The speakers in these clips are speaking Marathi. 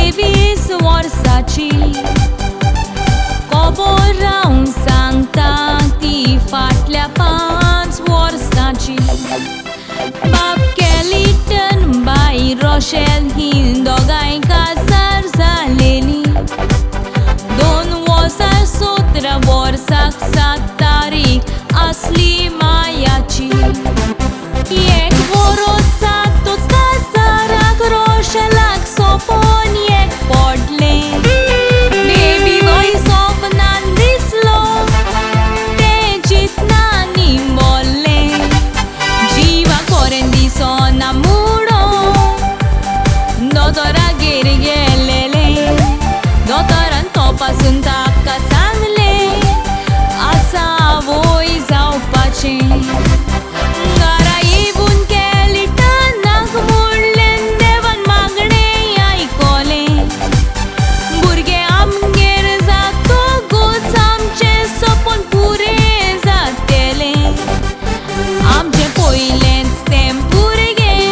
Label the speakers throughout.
Speaker 1: 23 वर्साची खबर रावून सांगता ती फाटल्या 5 वर्साची बाप कॅलिटन बाई रोशेल ही दोगांय काजार जालेली 2017 वर्साक 7 तारीख आसली मायाची एक वरोसातूच काजाराक रोशेलाक सोपोन एक पडलें बेबी वय सपनान दिसलो तें चिंतनांनी मोल्लें जिवा कोरें दिसोना मुडो दोतोरागेर गेलेलें दोतोरान तपासून ताका सांगलें आसा आवय जावपाचें घरा येवून कॅलिटनाक म्हणलें देवान मागणें आयकोलें भुरगें आमगेर जातकूच आमचें सपन पुरें जातलें आमचें पयलेंच तें भुरगें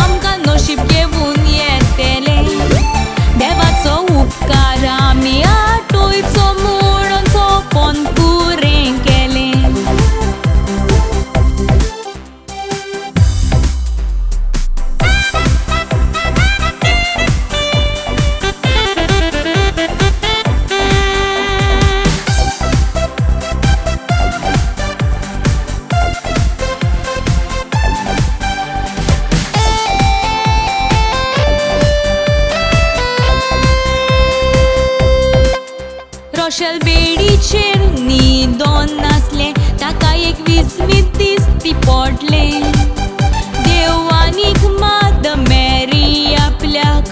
Speaker 1: आमकां नशीब घेवून येतलें देवाचो उपकार आमी आटोयचो म्हणून सपन पुरें केलें रोशेल बेडीचेर न्हिदोन नासलें ताका 21 दीस ती पडलें देवानीक मात मेरी आपल्याक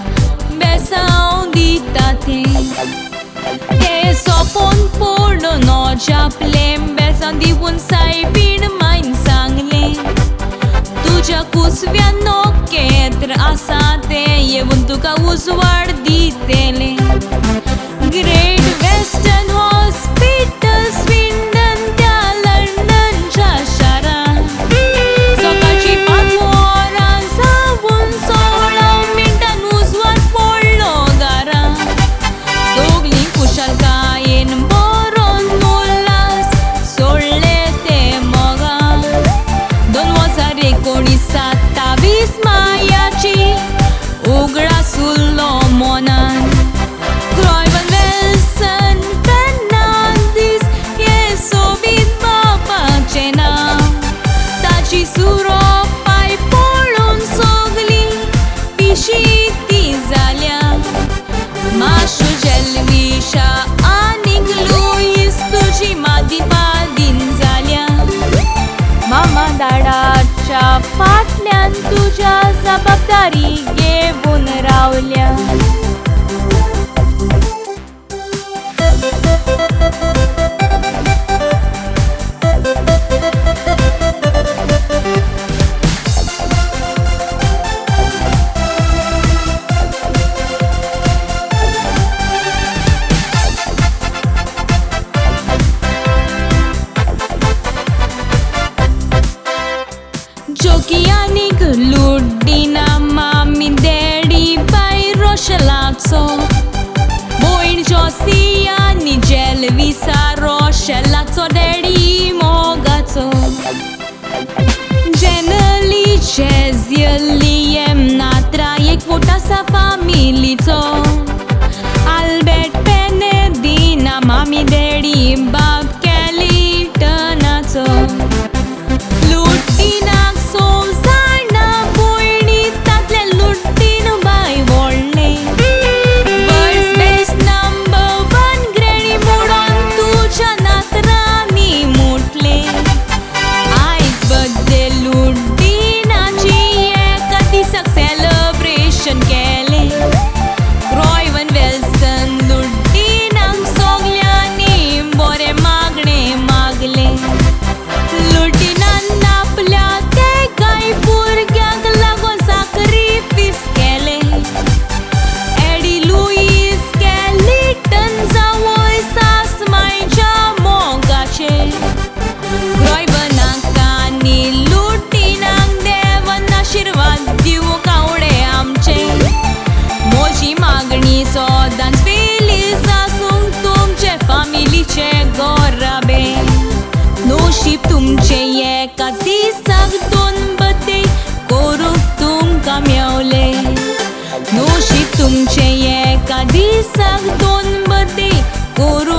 Speaker 1: बेसांव दिता तें सपोन पडून आपलें बेसांव दिवून सायबीण मायन सांगलें तुज्या कुसव्यान नोकेत्र आसा तें येवून तुका उजवाड दितलें ग्रेट वेस्टर्न हॉस्पिटल स्विंडन त्या लंडनच्या शारान सकाळची 5 वरां जावून 16 मिनटान उजवाड पडलो घरा सगळीं कुशलकायेन बरोन उल्हास सोडले ते मोगान 2019 27 मायाची उगडास उरलो मोनान क्रायवन वेल्सन फेर्नांदीस हे सोबीत बापाचें नांव ताची सुरो पाय पळोवन सगळीं पिशीं जाल्या माशू जेल्विशा आनीक लुईस तुजी मादी पादीन जाल्या मामा दाडाच्या फाटल्यान तुज्या जबाबदारी घेवून रावल्या जोकी आनीक लुड्डीना मामी डॅडी बाय रोशेलाचो भयण जोसी आनी जेल्विसा रोशेलाचो डॅडी मोगाचो जेनली जेझियलियम नात्रा एक फोटासा फामिलीचो आल्बर्ट पेनेदीना मामी डॅडी बाब कॅलिटनाचो लुड्डीनाक 6 जाणां भयणी तातले लुड्डीन बाय व्हडलें वर्ल्ड्स बेस्ट नंबर 1 ग्रॅडी म्हणून तुज्या नातरांनी मुटलें आयज बर्थडे लुड्डीनाची एका दिसाक सेलेब्रेशन केलें दिसाक दोन बर्थडे करू